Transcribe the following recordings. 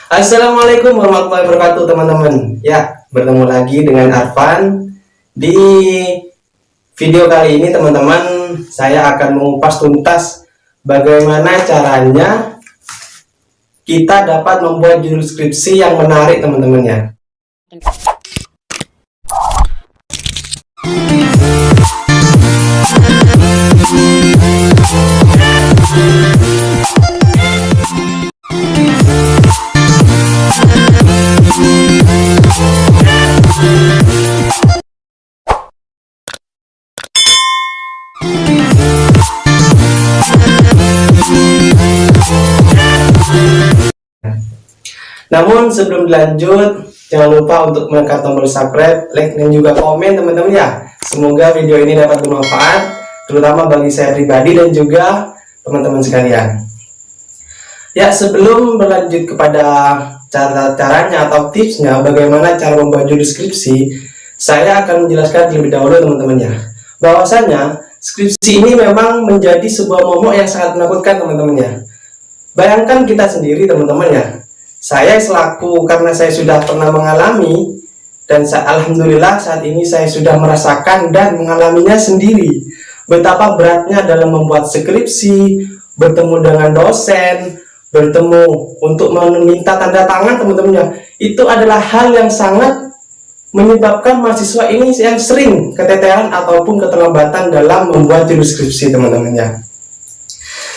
Assalamualaikum warahmatullahi wabarakatuh teman-teman. Ya, bertemu lagi dengan Arfan. Di video kali ini teman-teman, saya akan mengupas tuntas bagaimana caranya kita dapat membuat judul skripsi yang menarik teman-teman ya. Namun sebelum dilanjut, jangan lupa untuk menekan tombol subscribe, like, dan juga komen teman-teman ya. Semoga video ini dapat bermanfaat, terutama bagi saya pribadi dan juga teman-teman sekalian. Ya, sebelum berlanjut kepada caranya atau tipsnya bagaimana cara membuat judul skripsi, saya akan menjelaskan terlebih dahulu teman-teman ya, bahwasanya skripsi ini memang menjadi sebuah momok yang sangat menakutkan teman-teman ya. Bayangkan kita sendiri teman-teman ya, saya selaku, karena saya sudah pernah mengalami dan alhamdulillah saat ini saya sudah merasakan dan mengalaminya sendiri betapa beratnya dalam membuat skripsi, bertemu dengan dosen, bertemu untuk meminta tanda tangan teman-temannya. Itu adalah hal yang sangat menyebabkan mahasiswa ini yang sering keteteran ataupun keterlambatan dalam membuat judul skripsi teman-temannya.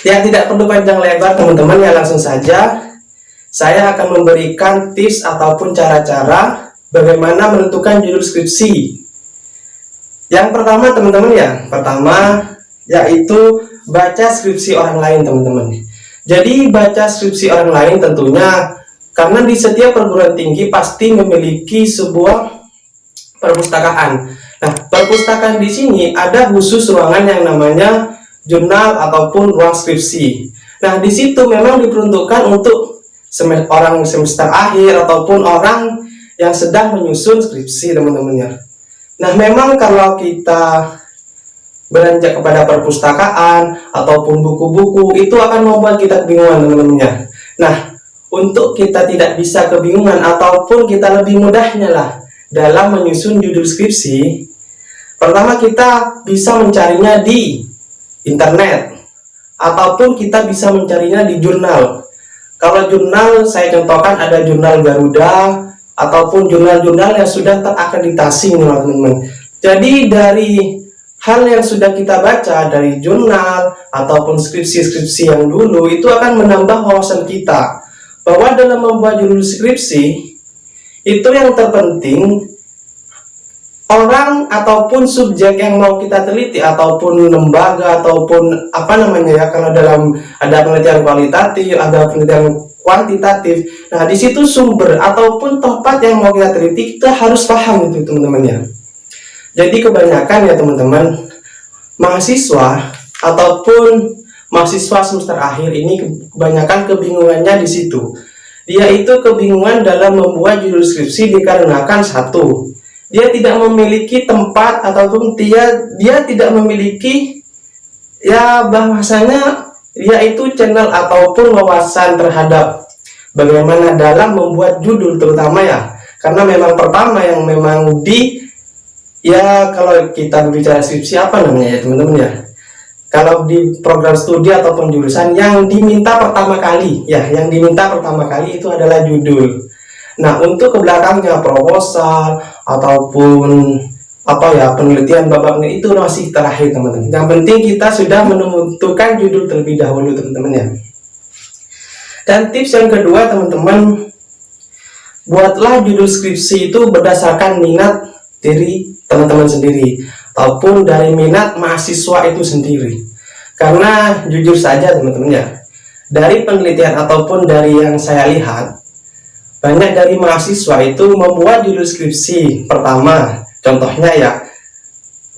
Ya, tidak perlu panjang lebar teman-teman ya, langsung saja saya akan memberikan tips ataupun cara-cara bagaimana menentukan judul skripsi. Yang pertama teman-teman ya, yaitu baca skripsi orang lain teman-teman. Jadi baca skripsi orang lain tentunya karena di setiap perguruan tinggi pasti memiliki sebuah perpustakaan. Nah, perpustakaan di sini ada khusus ruangan yang namanya jurnal ataupun ruang skripsi. Nah, di situ memang diperuntukkan untuk orang semester akhir ataupun orang yang sedang menyusun skripsi teman-temannya. Nah, memang kalau kita beranjak kepada perpustakaan ataupun buku-buku, itu akan membuat kita kebingungan teman-temannya. Nah, untuk kita tidak bisa kebingungan ataupun kita lebih mudahnya lah dalam menyusun judul skripsi, pertama kita bisa mencarinya di internet ataupun kita bisa mencarinya di jurnal. Kalau jurnal, saya contohkan ada jurnal Garuda ataupun jurnal-jurnal yang sudah terakreditasi teman-teman. Jadi dari hal yang sudah kita baca dari jurnal ataupun skripsi-skripsi yang dulu, itu akan menambah wawasan kita bahwa dalam membuat judul skripsi itu yang terpenting orang ataupun subjek yang mau kita teliti ataupun lembaga ataupun apa namanya ya, kalau dalam ada penelitian kualitatif, ada penelitian kuantitatif. Nah, di situ sumber ataupun tempat yang mau kita teliti kita harus paham itu teman-teman ya. Jadi kebanyakan ya teman-teman, mahasiswa ataupun mahasiswa semester akhir ini kebanyakan kebingungannya di situ. Dia itu kebingungan dalam membuat judul skripsi dikarenakan satu, dia tidak memiliki tempat ataupun dia tidak memiliki ya bahwasanya dia itu channel ataupun wawasan terhadap bagaimana dalam membuat judul terutama ya, karena memang pertama yang memang ya kalau kita berbicara skripsi apa namanya ya teman-teman ya, kalau di program studi ataupun jurusan yang diminta pertama kali itu adalah judul. Nah, untuk ke belakangnya proposal ataupun penelitian babaknya itu masih terakhir teman-teman. Yang penting kita sudah menentukan judul terlebih dahulu teman-teman ya. Dan tips yang kedua teman-teman, buatlah judul skripsi itu berdasarkan minat dari teman-teman sendiri ataupun dari minat mahasiswa itu sendiri. Karena jujur saja teman-teman ya, dari penelitian ataupun dari yang saya lihat, banyak dari mahasiswa itu membuat judul skripsi pertama, contohnya ya,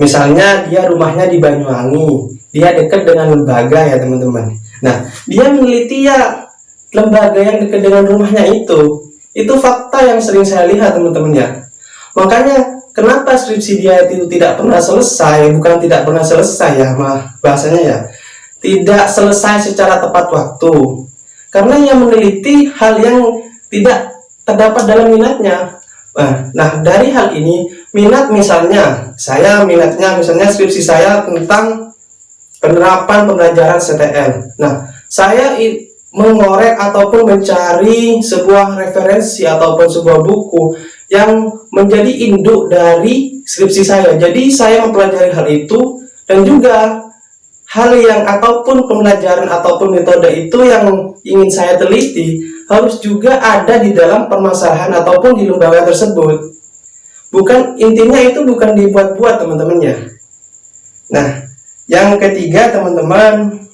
misalnya dia rumahnya di Banyuwangi, dia dekat dengan lembaga ya teman-teman. Nah, dia meneliti ya lembaga yang dekat dengan rumahnya itu fakta yang sering saya lihat teman-teman ya. Makanya kenapa skripsi dia itu tidak pernah selesai, bukan tidak pernah selesai ya, bahasanya ya, tidak selesai secara tepat waktu, karena yang meneliti hal yang tidak terdapat dalam minatnya. Nah, dari hal ini, minat misalnya, saya minatnya misalnya skripsi saya tentang penerapan pembelajaran CTL. Nah, saya mengorek ataupun mencari sebuah referensi ataupun sebuah buku yang menjadi induk dari skripsi saya. Jadi saya mempelajari hal itu, dan juga hal yang ataupun pembelajaran ataupun metode itu yang ingin saya teliti harus juga ada di dalam permasalahan ataupun di lembaga tersebut. Bukan, intinya itu bukan dibuat-buat teman-temannya. Nah, yang ketiga teman-teman,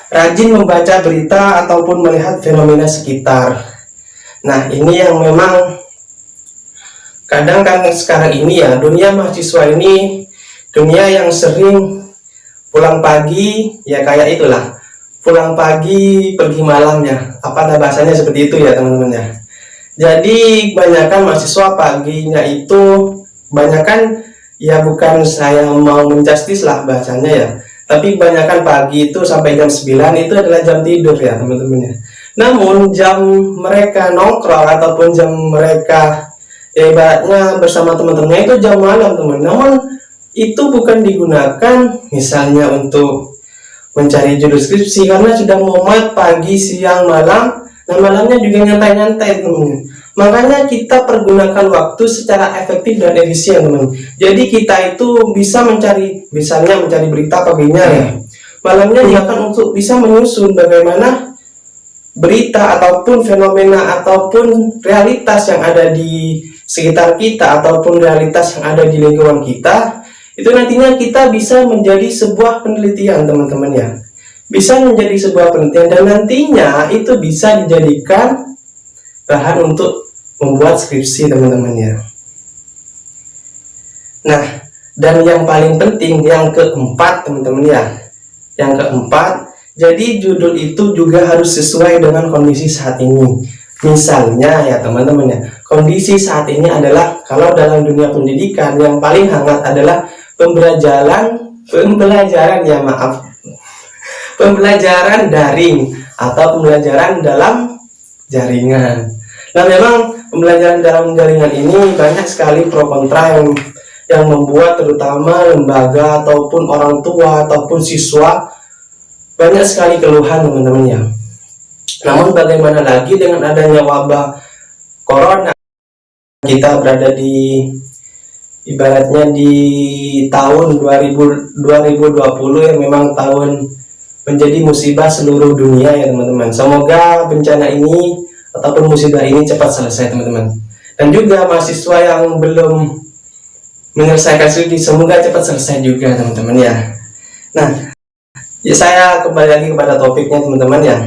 rajin membaca berita ataupun melihat fenomena sekitar. Nah, ini yang memang kadang kan sekarang ini ya, dunia mahasiswa ini dunia yang sering pulang pagi, ya kayak itulah, pulang pagi pergi malamnya, apa bahasanya seperti itu ya teman-teman ya. Jadi kebanyakan mahasiswa paginya itu, kebanyakan ya, bukan saya mau menjustis lah bahasanya ya, tapi kebanyakan pagi itu sampai jam 9 itu adalah jam tidur ya teman-teman ya. Namun jam mereka nongkrong ataupun jam mereka ya ibaratnya bersama teman-temannya itu jam malam teman. Namun itu bukan digunakan misalnya untuk mencari judul skripsi, karena sudah mumet pagi, siang, malam. Nah, malamnya juga nyantai-nyantai teman. Makanya kita pergunakan waktu secara efektif dan efisien teman. Jadi kita itu bisa mencari, misalnya mencari berita paginya ya, malamnya gunakan untuk bisa menyusun bagaimana berita ataupun fenomena ataupun realitas yang ada di sekitar kita ataupun realitas yang ada di lingkungan kita. Itu nantinya kita bisa menjadi sebuah penelitian teman-teman ya, bisa menjadi sebuah penelitian, dan nantinya itu bisa dijadikan bahan untuk membuat skripsi teman-teman ya. Nah, dan yang paling penting yang keempat teman-teman ya, yang keempat, jadi judul itu juga harus sesuai dengan kondisi saat ini. Misalnya ya teman-teman ya, kondisi saat ini adalah, kalau dalam dunia pendidikan yang paling hangat adalah pembelajaran daring atau pembelajaran dalam jaringan. Nah, memang pembelajaran dalam jaringan ini banyak sekali pro kontra yang membuat terutama lembaga ataupun orang tua ataupun siswa banyak sekali keluhan teman-teman ya. Namun bagaimana lagi dengan adanya wabah corona, kita berada di ibaratnya di tahun 2020 yang memang tahun menjadi musibah seluruh dunia ya teman-teman. Semoga bencana ini ataupun musibah ini cepat selesai teman-teman. Dan juga mahasiswa yang belum menyelesaikan studi, semoga cepat selesai juga teman-teman ya. Nah, ya saya kembali lagi kepada topiknya teman-teman ya.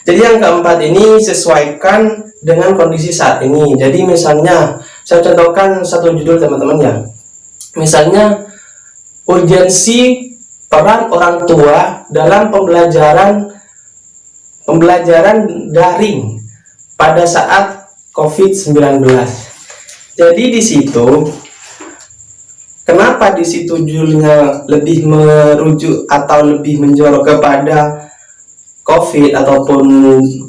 Jadi yang keempat ini sesuaikan dengan kondisi saat ini. Jadi misalnya saya contohkan satu judul teman-teman ya. Misalnya urgensi peran orang tua dalam pembelajaran daring pada saat COVID-19. Jadi di situ, kenapa di situ judulnya lebih merujuk atau lebih menjorok kepada COVID ataupun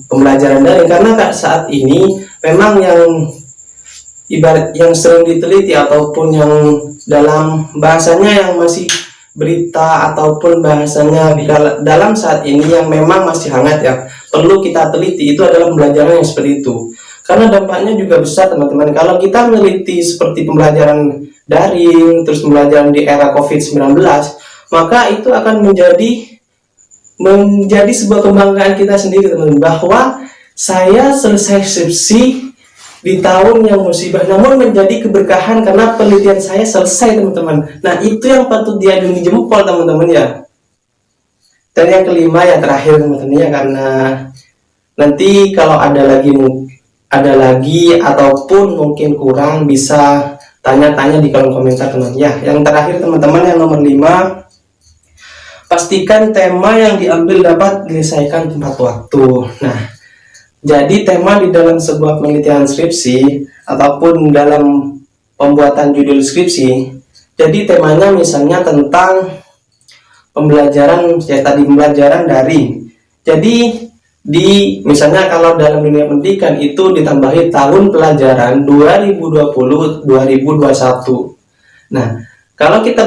pembelajaran daring? Karena saat ini memang yang ibarat yang sering diteliti ataupun yang dalam bahasanya yang masih berita ataupun bahasanya dalam saat ini yang memang masih hangat ya, perlu kita teliti, itu adalah pembelajaran yang seperti itu. Karena dampaknya juga besar teman-teman. Kalau kita meneliti seperti pembelajaran daring, terus pembelajaran di era COVID-19, maka itu akan menjadi sebuah kebanggaan kita sendiri teman-teman, bahwa saya selesai skripsi di tahun yang musibah, namun menjadi keberkahan karena penelitian saya selesai teman-teman. Nah, itu yang patut diacungi jempol teman-teman ya. Dan yang kelima, yang terakhir teman-teman ya, karena nanti kalau ada lagi ataupun mungkin kurang, bisa tanya-tanya di kolom komentar teman ya. Yang terakhir teman-teman, yang nomor 5, pastikan tema yang diambil dapat diselesaikan tepat waktu. Nah, jadi tema di dalam sebuah penelitian skripsi ataupun dalam pembuatan judul skripsi, jadi temanya misalnya tentang pembelajaran ya tadi, pembelajaran daring. Jadi misalnya kalau dalam dunia pendidikan itu ditambahi tahun pelajaran 2020-2021. Nah, kalau kita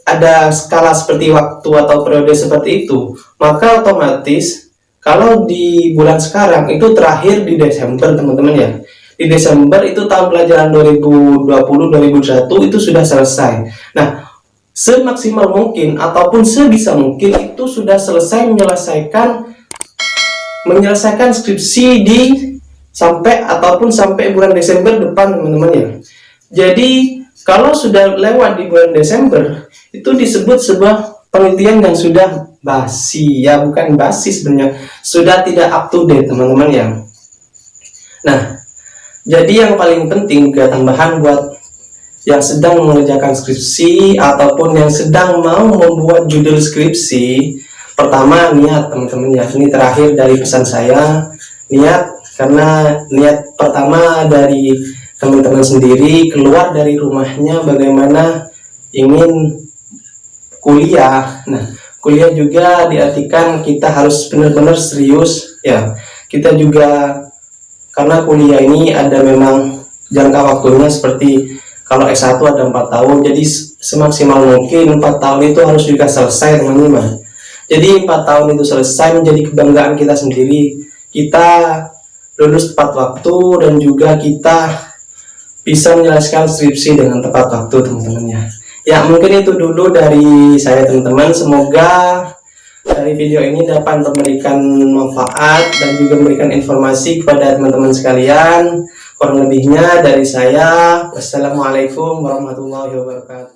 ada skala seperti waktu atau periode seperti itu, maka otomatis kalau di bulan sekarang itu terakhir di Desember, teman-teman ya. Di Desember itu tahun pelajaran 2020-2021 itu sudah selesai. Nah, semaksimal mungkin ataupun sebisa mungkin itu sudah selesai menyelesaikan skripsi sampai bulan Desember depan, teman-teman ya. Jadi kalau sudah lewat di bulan Desember, itu disebut sebuah penelitian yang sudah basi, ya bukan basi sebenarnya, sudah tidak up to date, teman-teman ya. Nah, jadi yang paling penting juga tambahan buat yang sedang mengerjakan skripsi ataupun yang sedang mau membuat judul skripsi, pertama niat, teman-teman ya. Ini terakhir dari pesan saya, niat, karena niat pertama dari teman-teman sendiri keluar dari rumahnya bagaimana ingin kuliah. Nah, kuliah juga diartikan kita harus benar-benar serius ya. Kita juga, karena kuliah ini ada memang jangka waktunya, seperti kalau S1 ada 4 tahun, jadi semaksimal mungkin 4 tahun itu harus juga selesai, teman-teman. Jadi 4 tahun itu selesai menjadi kebanggaan kita sendiri. Kita lulus tepat waktu dan juga kita bisa menyelesaikan skripsi dengan tepat waktu, teman-teman ya. Ya, mungkin itu dulu dari saya, teman-teman. Semoga dari video ini dapat memberikan manfaat dan juga memberikan informasi kepada teman-teman sekalian. Kurang lebihnya dari saya, wassalamualaikum warahmatullahi wabarakatuh.